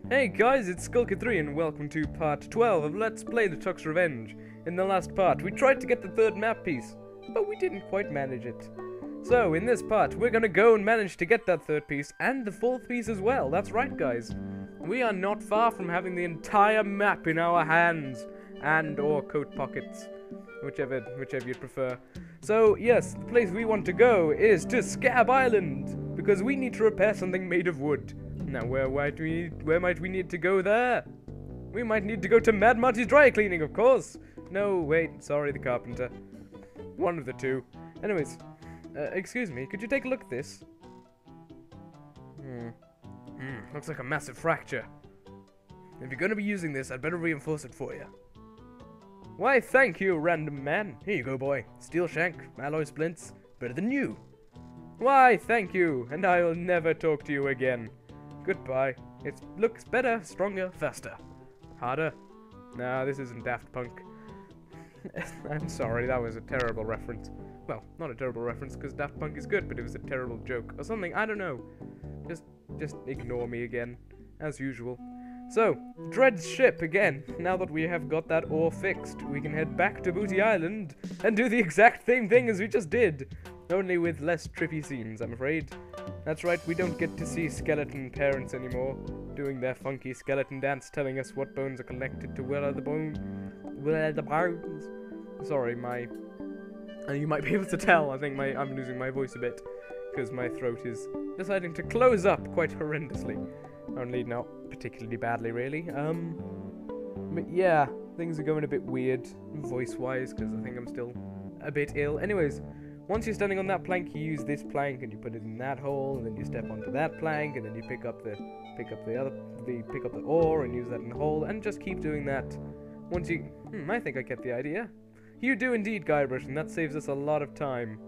Hey guys, it's Skulker3 and welcome to part 12 of Let's Play LeChuck's Revenge. In the last part, we tried to get the third map piece, but we didn't quite manage it. So, in this part, we're gonna go and manage to get that third piece, and the fourth piece as well. That's right, guys. We are not far from having the entire map in our hands, and or coat pockets, whichever you'd prefer. So, yes, the place we want to go is to Scav Island, because we need to repair something made of wood. Now, where might we need to go there? We might need to go to Mad Marty's dry cleaning, of course. No, wait, sorry, the carpenter. One of the two. Anyways, excuse me, could you take a look at this? Looks like a massive fracture. If you're gonna be using this, I'd better reinforce it for you. Why, thank you, random man. Here you go, boy. Steel shank, alloy splints, better than you. Why, thank you, and I will never talk to you again. Goodbye. It looks better, stronger, faster. Harder. Nah, this isn't Daft Punk. I'm sorry, that was a terrible reference. Well, not a terrible reference, because Daft Punk is good, but it was a terrible joke. Or something, I don't know. Just ignore me again, as usual. So, Dred's ship again. Now that we have got that ore fixed, we can head back to Booty Island and do the exact same thing as we just did. Only with less trippy scenes, I'm afraid. That's right, we don't get to see skeleton parents anymore, doing their funky skeleton dance, telling us what bones are connected to where are the bones. Sorry, you might be able to tell, I think I'm losing my voice a bit, because my throat is deciding to close up quite horrendously. Only not particularly badly, really. But yeah, things are going a bit weird, voice-wise, because I think I'm still a bit ill. Anyways, once you're standing on that plank, you use this plank and you put it in that hole, and then you step onto that plank, and then you pick up the ore and use that in the hole, and just keep doing that. Once you, I think I get the idea. You do indeed, Guybrush, and that saves us a lot of time.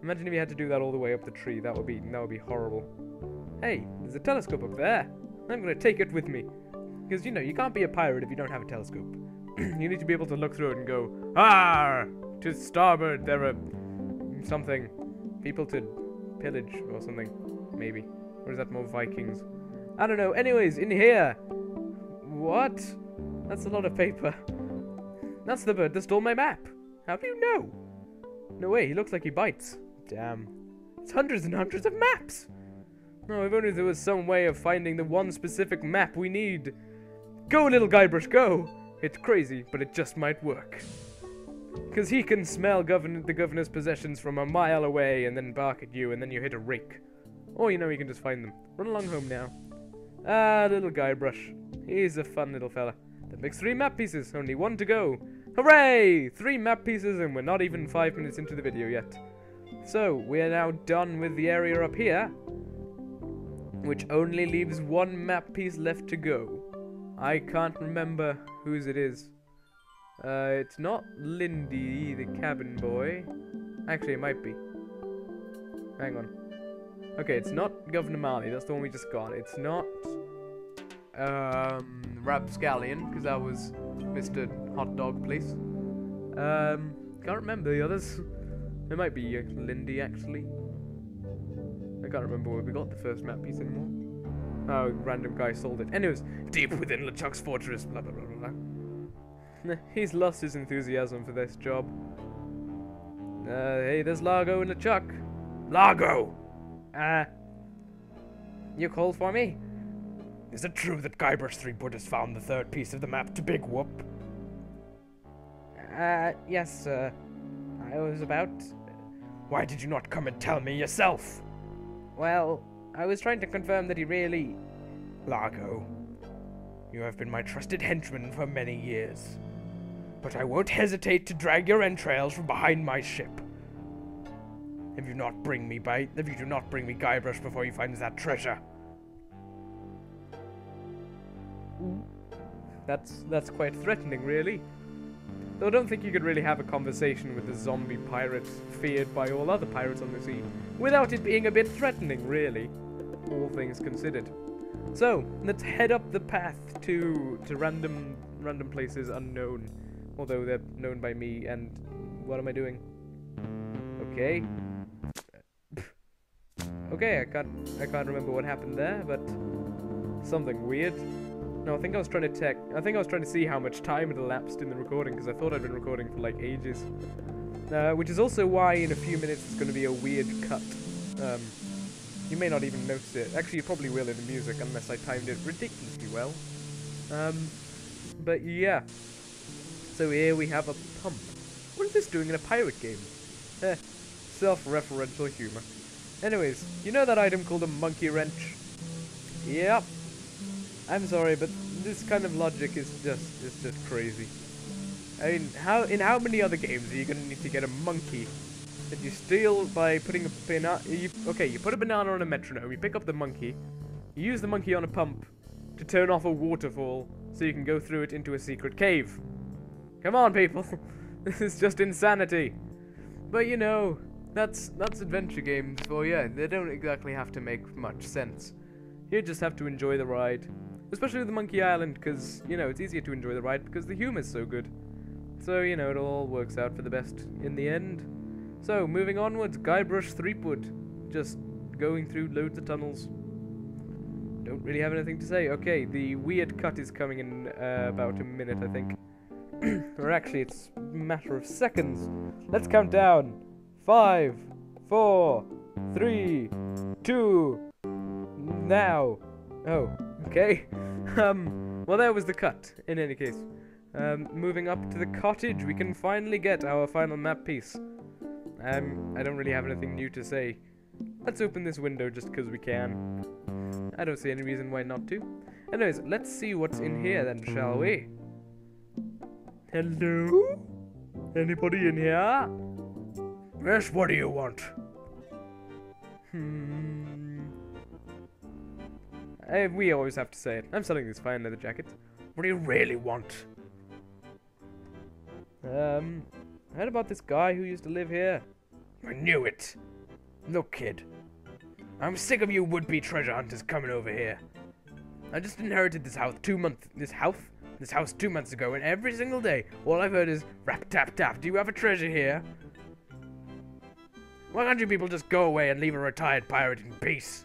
Imagine if you had to do that all the way up the tree. That would be horrible. Hey, there's a telescope up there. I'm gonna take it with me, because you know you can't be a pirate if you don't have a telescope. You need to be able to look through it and go, "Ah, to starboard there are something, people to pillage or something, maybe." Or is that more Vikings? I don't know. Anyways, in here. What? That's a lot of paper. That's the bird that stole my map. How do you know? No way, he looks like he bites. Damn. It's hundreds and hundreds of maps. Oh, if only there was some way of finding the one specific map we need. Go, little Guybrush, go! It's crazy, but it just might work. Because he can smell the governor's possessions from a mile away and then bark at you, and then you hit a rake. Or, you know, you can just find them. Run along home now. Ah, little Guybrush. He's a fun little fella. That makes 3 map pieces, only 1 to go. Hooray! 3 map pieces, and we're not even 5 minutes into the video yet. So, we're now done with the area up here, which only leaves 1 map piece left to go. I can't remember whose it is. It's not Lindy, the cabin boy. Actually, it might be. Hang on. Okay, it's not Governor Marley, that's the one we just got. It's not Rapscallion, because that was Mr. Hot Dog Place. Can't remember the others. It might be Lindy, actually. I can't remember where we got the first map piece anymore. Oh, random guy sold it. Anyways, deep within LeChuck's fortress, blah blah blah blah blah. He's lost his enthusiasm for this job. Hey, there's Largo and LeChuck. Largo! You called for me? Is it true that Guybrush Threepwood has found the third piece of the map to Big Whoop? Yes, sir. I was about... Why did you not come and tell me yourself? Well, I was trying to confirm that he really... Largo, you have been my trusted henchman for many years. But I won't hesitate to drag your entrails from behind my ship. If you do not bring me Guybrush before you find that treasure. That's quite threatening, really. Though I don't think you could really have a conversation with the zombie pirate feared by all other pirates on the sea without it being a bit threatening, really, all things considered. So, let's head up the path to random places unknown, although they're known by me, and what am I doing? Okay. Okay, I can't remember what happened there, but something weird. No, I think I was trying to see how much time had elapsed in the recording, because I thought I'd been recording for like ages. Which is also why in a few minutes it's going to be a weird cut. You may not even notice it. Actually, you probably will in the music, unless I timed it ridiculously well. But yeah. So here we have a pump. What is this doing in a pirate game? Self-referential humor. Anyways, you know that item called a monkey wrench? Yep. I'm sorry, but this kind of logic is just crazy. I mean, how many other games are you gonna need to get a monkey that you steal by putting a banana? Okay, you put a banana on a metronome, you pick up the monkey, you use the monkey on a pump to turn off a waterfall so you can go through it into a secret cave. Come on, people. This is just insanity. But you know, that's adventure games for you. They don't exactly have to make much sense. You just have to enjoy the ride. Especially with the Monkey Island, because, you know, it's easier to enjoy the ride because the humor's so good. So, you know, it all works out for the best in the end. So, moving onwards, Guybrush Threepwood. Just going through loads of tunnels. Don't really have anything to say. Okay, the weird cut is coming in about a minute, I think. Or actually, it's a matter of seconds. Let's count down. 5, 4, 3, 2, now. Oh, okay. Well, there was the cut, in any case. Moving up to the cottage, we can finally get our final map piece. I don't really have anything new to say. Let's open this window just because we can. I don't see any reason why not to. Anyways, let's see what's in here then, shall we? Hello? Anybody in here? Yes, what do you want? We always have to say it. I'm selling this fine leather jacket. What do you really want? I heard about this guy who used to live here. I knew it. Look, kid. I'm sick of you would-be treasure hunters coming over here. I just inherited this house 2 months ago, and every single day, all I've heard is rap tap tap. Do you have a treasure here? Why can't you people just go away and leave a retired pirate in peace?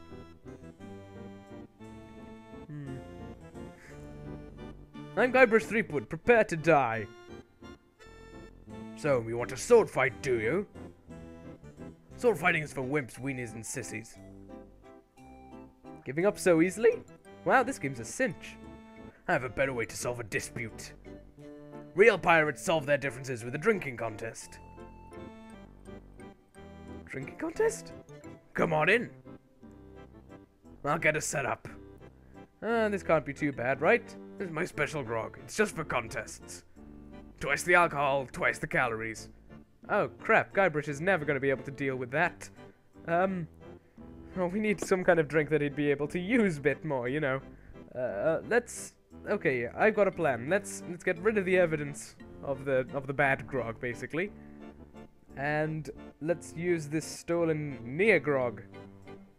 I'm Guybrush Threepwood, prepare to die. So, you want a sword fight, do you? Sword fighting is for wimps, weenies, and sissies. Giving up so easily? Wow, this game's a cinch. I have a better way to solve a dispute. Real pirates solve their differences with a drinking contest. Drinking contest? Come on in. I'll get us set up. This can't be too bad, right? This is my special grog. It's just for contests. Twice the alcohol, twice the calories. Oh, crap. Guybrush is never going to be able to deal with that. Well, we need some kind of drink that he'd be able to use a bit more, you know. Okay, I've got a plan. Let's get rid of the evidence of the bad grog, basically. And let's use this stolen near grog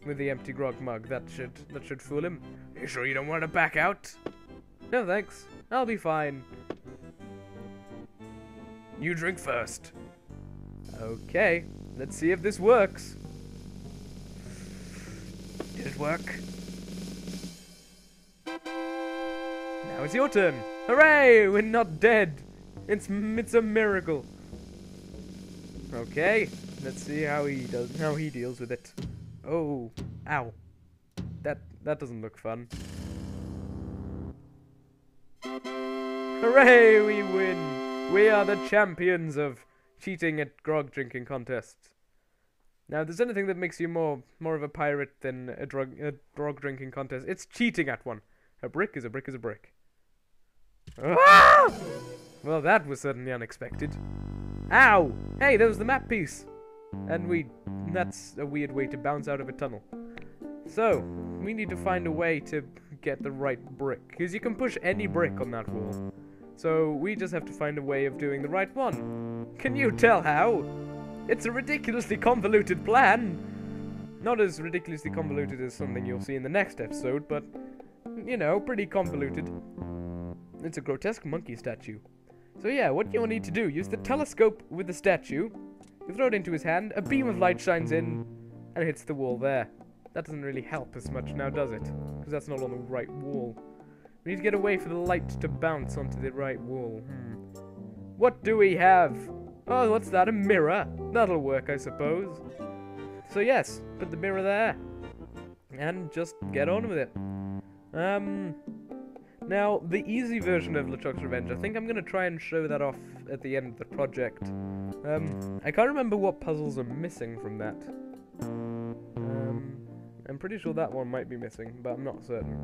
with the empty grog mug. That should fool him. You sure you don't want to back out? No, thanks. I'll be fine. You drink first. Okay, let's see if this works. Did it work? Now it's your turn. Hooray! We're not dead. It's a miracle. Okay, let's see how he deals with it. Oh, ow. That doesn't look fun. Hooray, we win! We are the champions of cheating at grog drinking contests. Now, if there's anything that makes you more of a pirate than a grog drinking contest, it's cheating at one. A brick is a brick is a brick. Ah! Well, that was certainly unexpected. Ow! Hey, there was the map piece! And that's a weird way to bounce out of a tunnel. So, we need to find a way to get the right brick, because you can push any brick on that wall. So, we just have to find a way of doing the right one. Can you tell how? It's a ridiculously convoluted plan! Not as ridiculously convoluted as something you'll see in the next episode, but, you know, pretty convoluted. It's a grotesque monkey statue. So yeah, what you'll need to do, use the telescope with the statue, you throw it into his hand, a beam of light shines in, and hits the wall there. That doesn't really help as much now, does it? Because that's not on the right wall. We need to get away for the light to bounce onto the right wall. What do we have? Oh, what's that? A mirror? That'll work, I suppose. So yes, put the mirror there. And just get on with it. Now, the easy version of LeChuck's Revenge, I think I'm going to try and show that off at the end of the project. I can't remember what puzzles are missing from that. I'm pretty sure that one might be missing, but I'm not certain.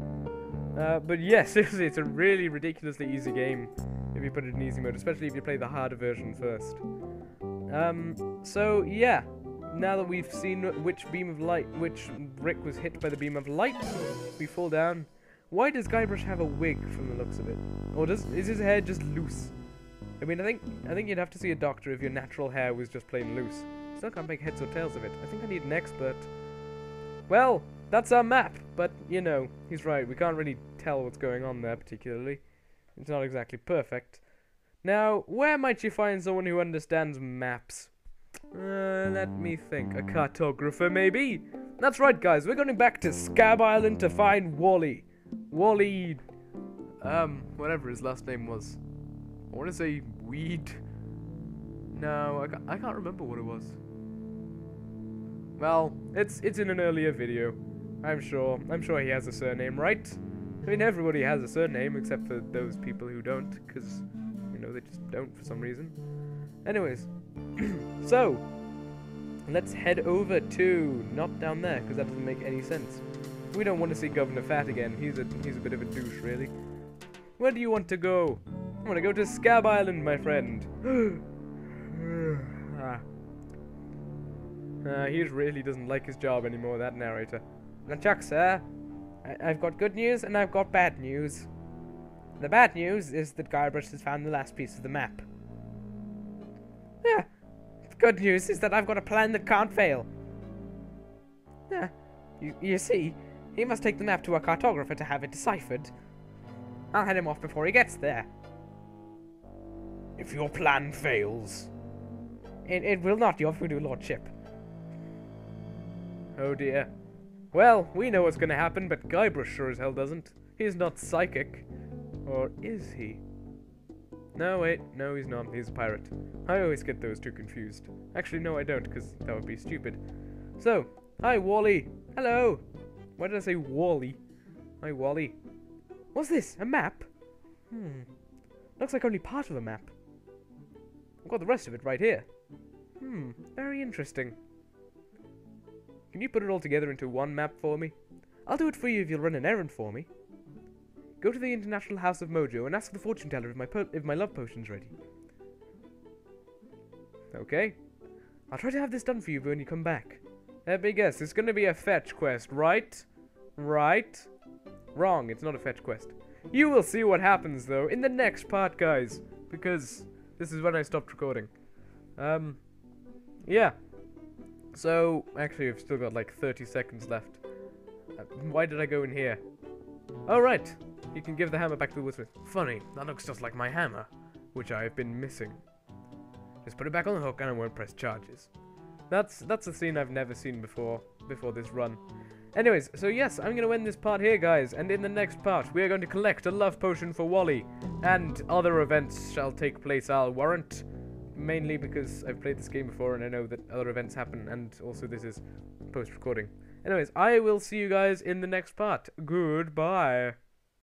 But yes, seriously, it's a really ridiculously easy game if you put it in easy mode, especially if you play the harder version first. So yeah, now that we've seen which brick was hit by the beam of light, we fall down. Why does Guybrush have a wig from the looks of it? Or is his hair just loose? I mean, I think you'd have to see a doctor if your natural hair was just plain loose. Still can't make heads or tails of it. I think I need an expert. Well, that's our map, but, you know, he's right. We can't really tell what's going on there particularly. It's not exactly perfect. Now, where might you find someone who understands maps? Let me think. A cartographer, maybe? That's right, guys. We're going back to Scav Island to find Wally. Wally... whatever his last name was. I want to say Weed. No, I can't remember what it was. Well, it's in an earlier video. I'm sure he has a surname, right? I mean, everybody has a surname except for those people who don't, because, you know, they just don't for some reason. Anyways, so, let's head over to, not down there, because that doesn't make any sense. We don't want to see Governor Fat again. He's a bit of a douche, really. Where do you want to go? I want to go to Scav Island, my friend. He really doesn't like his job anymore, that narrator. LeChuck, sir. I've got good news and I've got bad news. The bad news is that Guybrush has found the last piece of the map. Yeah. The good news is that I've got a plan that can't fail. Yeah. You see, he must take the map to a cartographer to have it deciphered. I'll head him off before he gets there. If your plan fails. It will not, your voodoo lordship. Oh dear. Well, we know what's gonna happen, but Guybrush sure as hell doesn't. He's not psychic. Or is he? No, wait. No, he's not. He's a pirate. I always get those two confused. Actually, no, I don't, because that would be stupid. So, hi, Wally. Hello. Why did I say Wally? Hi, Wally. What's this? A map? Looks like only part of a map. I've got the rest of it right here. Very interesting. Can you put it all together into one map for me? I'll do it for you if you'll run an errand for me. Go to the International House of Mojo and ask the fortune teller if my love potion's ready. Okay. I'll try to have this done for you when you come back. Let me guess, it's gonna be a fetch quest, right? Right? Wrong, it's not a fetch quest. You will see what happens, though, in the next part, guys. Because this is when I stopped recording. Yeah. So, actually, I've still got like 30 seconds left. Why did I go in here? Oh, right. You can give the hammer back to the woodsmith. Funny, that looks just like my hammer, which I have been missing. Just put it back on the hook and I won't press charges. That's a scene I've never seen before this run. Anyways, so yes, I'm going to end this part here, guys. And in the next part, we are going to collect a love potion for Wally. And other events shall take place, I'll warrant. Mainly because I've played this game before and I know that other events happen. And also this is post-recording. Anyways, I will see you guys in the next part. Goodbye.